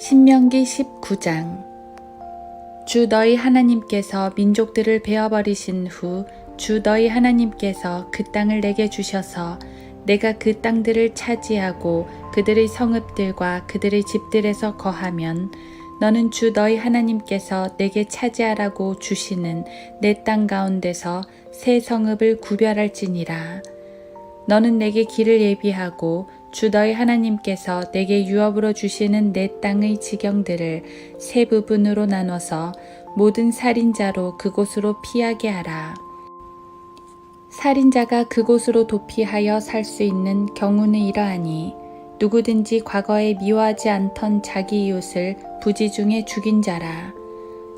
신명기 19장. 주 너희 하나님께서 민족들을 베어버리신 후 주 너희 하나님께서 그 땅을 내게 주셔서 내가 그 땅들을 차지하고 그들의 성읍들과 그들의 집들에서 거하면 너는 주 너희 하나님께서 내게 차지하라고 주시는 내 땅 가운데서 새 성읍을 구별할지니라. 너는 내게 길을 예비하고 주 너희 하나님께서 내게 유업으로 주시는 내 땅의 지경들을 세 부분으로 나눠서 모든 살인자로 그곳으로 피하게 하라. 살인자가 그곳으로 도피하여 살 수 있는 경우는 이러하니 누구든지 과거에 미워하지 않던 자기 이웃을 부지 중에 죽인 자라.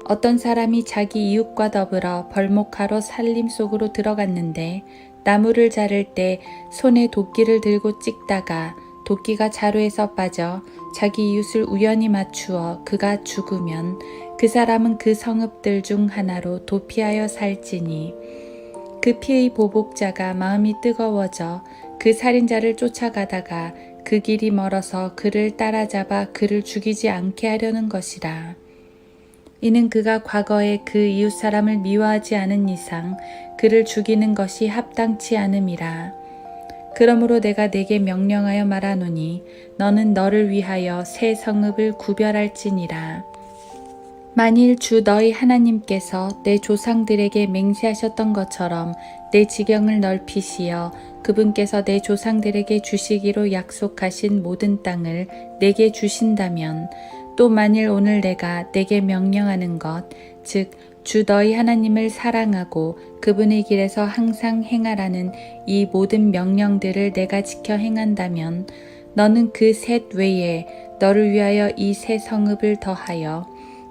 어떤 사람이 자기 이웃과 더불어 벌목하러 살림 속으로 들어갔는데 나무를 자를 때 손에 도끼를 들고 찍다가 도끼가 자루에서 빠져 자기 이웃을 우연히 맞추어 그가 죽으면 그 사람은 그 성읍들 중 하나로 도피하여 살지니 그 피의 보복자가 마음이 뜨거워져 그 살인자를 쫓아가다가 그 길이 멀어서 그를 따라잡아 그를 죽이지 않게 하려는 것이라. 이는 그가 과거에 그 이웃 사람을 미워하지 않은 이상 그를 죽이는 것이 합당치 않음이라. 그러므로 내가 네게 명령하여 말하노니 너는 너를 위하여 새 성읍을 구별할지니라. 만일 주 너희 하나님께서 내 조상들에게 맹세하셨던 것처럼 내 지경을 넓히시어 그분께서 내 조상들에게 주시기로 약속하신 모든 땅을 내게 주신다면 또 만일 오늘 내가 내게 명령하는 것, 즉 주 너희 하나님을 사랑하고 그분의 길에서 항상 행하라는 이 모든 명령들을 내가 지켜 행한다면 너는 그 셋 외에 너를 위하여 이 새 성읍을 더하여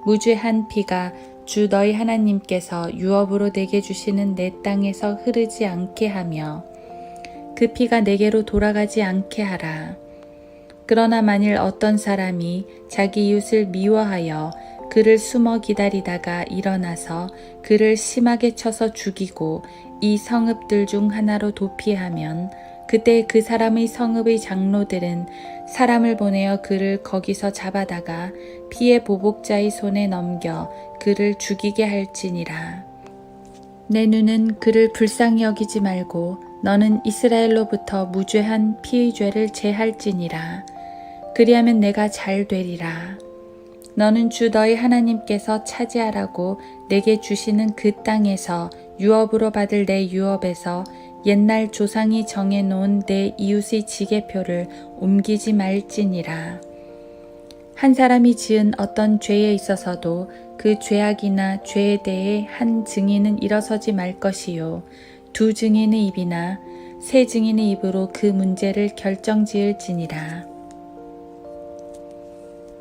무죄한 피가 주 너희 하나님께서 유업으로 내게 주시는 내 땅에서 흐르지 않게 하며 그 피가 내게로 돌아가지 않게 하라. 그러나 만일 어떤 사람이 자기 이웃을 미워하여 그를 숨어 기다리다가 일어나서 그를 심하게 쳐서 죽이고 이 성읍들 중 하나로 도피하면 그때 그 사람의 성읍의 장로들은 사람을 보내어 그를 거기서 잡아다가 피의 보복자의 손에 넘겨 그를 죽이게 할지니라. 내 눈은 그를 불쌍히 여기지 말고 너는 이스라엘로부터 무죄한 피의 죄를 제할지니라. 그리하면 내가 잘 되리라. 너는 주 너희 하나님께서 차지하라고 내게 주시는 그 땅에서 유업으로 받을 내 유업에서 옛날 조상이 정해놓은 내 이웃의 지계표를 옮기지 말지니라. 한 사람이 지은 어떤 죄에 있어서도 그 죄악이나 죄에 대해 한 증인은 일어서지 말 것이요 두 증인의 입이나 세 증인의 입으로 그 문제를 결정지을지니라.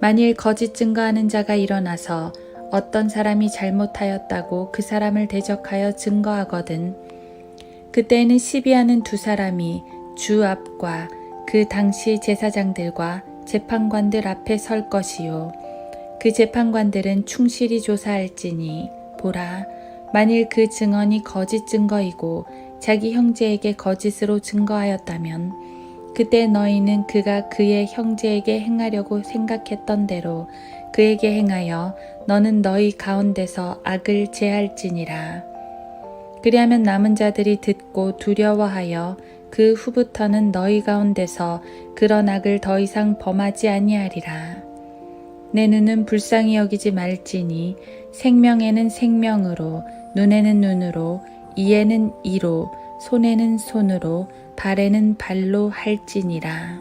만일 거짓 증거하는 자가 일어나서 어떤 사람이 잘못하였다고 그 사람을 대적하여 증거하거든 그때에는 시비하는 두 사람이 주 앞과 그 당시 제사장들과 재판관들 앞에 설 것이요 그 재판관들은 충실히 조사할지니 보라 만일 그 증언이 거짓 증거이고 자기 형제에게 거짓으로 증거하였다면 그때 너희는 그가 그의 형제에게 행하려고 생각했던 대로 그에게 행하여 너는 너희 가운데서 악을 제할지니라. 그리하면 남은 자들이 듣고 두려워하여 그 후부터는 너희 가운데서 그런 악을 더 이상 범하지 아니하리라. 내 눈은 불쌍히 여기지 말지니 생명에는 생명으로 눈에는 눈으로 이에는 이로 손에는 손으로 발에는 발로 할지니라.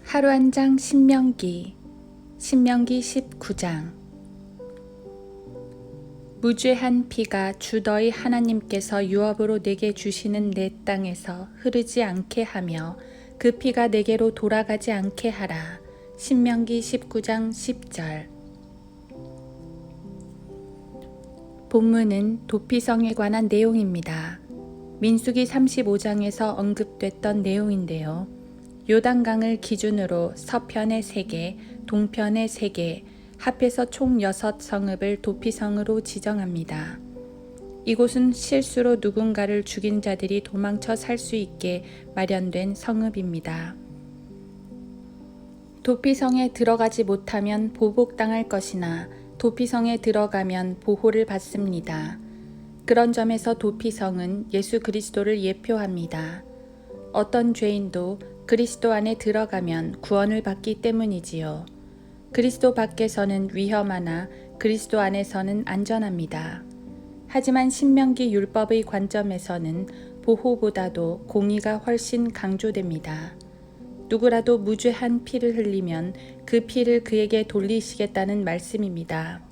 하루 한 장 신명기 19장. 무죄한 피가 주 너희 하나님께서 유업으로 내게 주시는 내 땅에서 흐르지 않게 하며 그 피가 내게로 돌아가지 않게 하라. 신명기 19장 10절. 본문은 도피성에 관한 내용입니다. 민수기 35장에서 언급됐던 내용인데요. 요단강을 기준으로 서편에 3개, 동편에 3개, 합해서 총 6성읍을 도피성으로 지정합니다. 이곳은 실수로 누군가를 죽인 자들이 도망쳐 살 수 있게 마련된 성읍입니다. 도피성에 들어가지 못하면 보복당할 것이나 도피성에 들어가면 보호를 받습니다. 그런 점에서 도피성은 예수 그리스도를 예표합니다. 어떤 죄인도 그리스도 안에 들어가면 구원을 받기 때문이지요. 그리스도 밖에서는 위험하나 그리스도 안에서는 안전합니다. 하지만 신명기 율법의 관점에서는 보호보다도 공의가 훨씬 강조됩니다. 누구라도 무죄한 피를 흘리면 그 피를 그에게 돌리시겠다는 말씀입니다.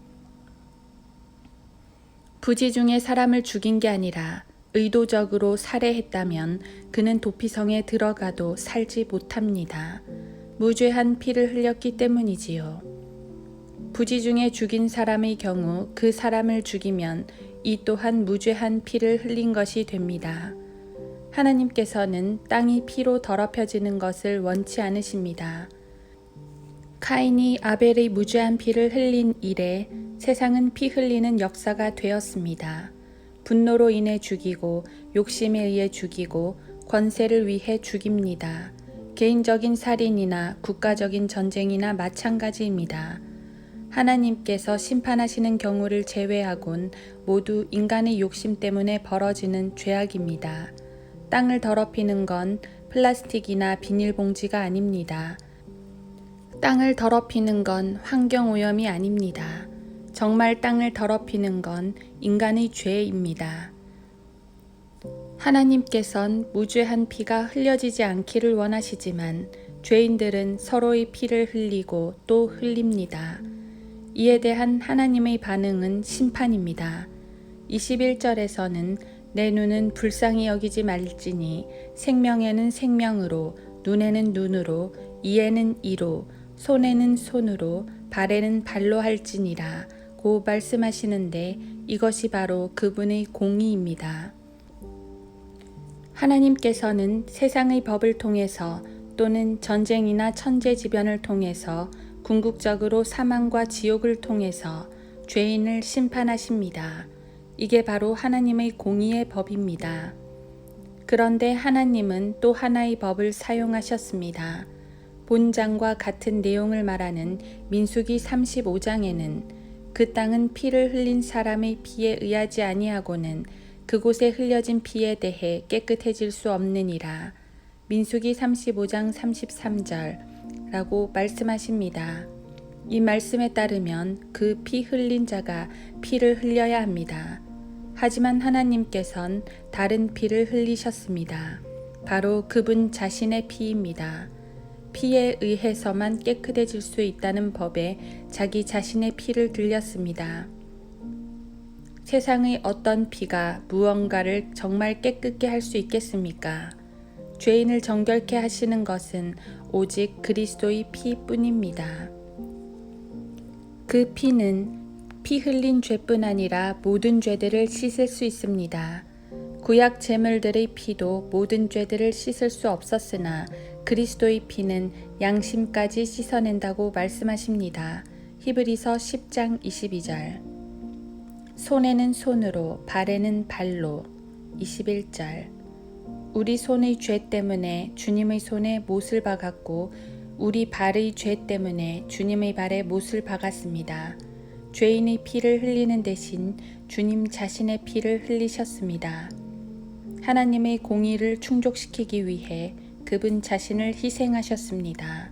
부지 중에 사람을 죽인 게 아니라 의도적으로 살해했다면 그는 도피성에 들어가도 살지 못합니다. 무죄한 피를 흘렸기 때문이지요. 부지 중에 죽인 사람의 경우 그 사람을 죽이면 이 또한 무죄한 피를 흘린 것이 됩니다. 하나님께서는 땅이 피로 더럽혀지는 것을 원치 않으십니다. 카인이 아벨의 무죄한 피를 흘린 이래 세상은 피 흘리는 역사가 되었습니다. 분노로 인해 죽이고 욕심에 의해 죽이고 권세를 위해 죽입니다. 개인적인 살인이나 국가적인 전쟁이나 마찬가지입니다. 하나님께서 심판하시는 경우를 제외하곤 모두 인간의 욕심 때문에 벌어지는 죄악입니다. 땅을 더럽히는 건 플라스틱이나 비닐봉지가 아닙니다. 땅을 더럽히는 건 환경오염이 아닙니다. 정말 땅을 더럽히는 건 인간의 죄입니다. 하나님께선 무죄한 피가 흘려지지 않기를 원하시지만 죄인들은 서로의 피를 흘리고 또 흘립니다. 이에 대한 하나님의 반응은 심판입니다. 21절에서는 내 눈은 불쌍히 여기지 말지니 생명에는 생명으로, 눈에는 눈으로, 이에는 이로, 손에는 손으로, 발에는 발로 할지니라 고 말씀하시는데 이것이 바로 그분의 공의입니다. 하나님께서는 세상의 법을 통해서 또는 전쟁이나 천재지변을 통해서 궁극적으로 사망과 지옥을 통해서 죄인을 심판하십니다. 이게 바로 하나님의 공의의 법입니다. 그런데 하나님은 또 하나의 법을 사용하셨습니다. 본장과 같은 내용을 말하는 민수기 35장에는 그 땅은 피를 흘린 사람의 피에 의하지 아니하고는 그곳에 흘려진 피에 대해 깨끗해질 수 없느니라. 민수기 35장 33절라고 말씀하십니다. 이 말씀에 따르면 그 피 흘린 자가 피를 흘려야 합니다. 하지만 하나님께선 다른 피를 흘리셨습니다. 바로 그분 자신의 피입니다. 피에 의해서만 깨끗해질 수 있다는 법에 자기 자신의 피를 들렸습니다. 세상의 어떤 피가 무언가를 정말 깨끗게 할 수 있겠습니까? 죄인을 정결케 하시는 것은 오직 그리스도의 피뿐입니다. 그 피는 피 흘린 죄뿐 아니라 모든 죄들을 씻을 수 있습니다. 구약 제물들의 피도 모든 죄들을 씻을 수 없었으나 그리스도의 피는 양심까지 씻어낸다고 말씀하십니다. 히브리서 10장 22절. 손에는 손으로, 발에는 발로. 21절. 우리 손의 죄 때문에 주님의 손에 못을 박았고 우리 발의 죄 때문에 주님의 발에 못을 박았습니다. 죄인의 피를 흘리는 대신 주님 자신의 피를 흘리셨습니다. 하나님의 공의를 충족시키기 위해 그분 자신을 희생하셨습니다.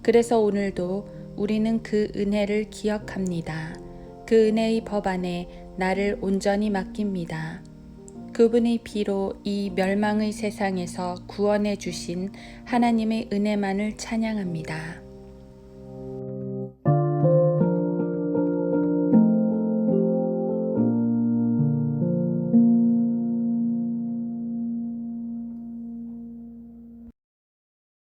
그래서 오늘도 우리는 그 은혜를 기억합니다. 그 은혜의 법 안에 나를 온전히 맡깁니다. 그분의 피로 이 멸망의 세상에서 구원해 주신 하나님의 은혜만을 찬양합니다.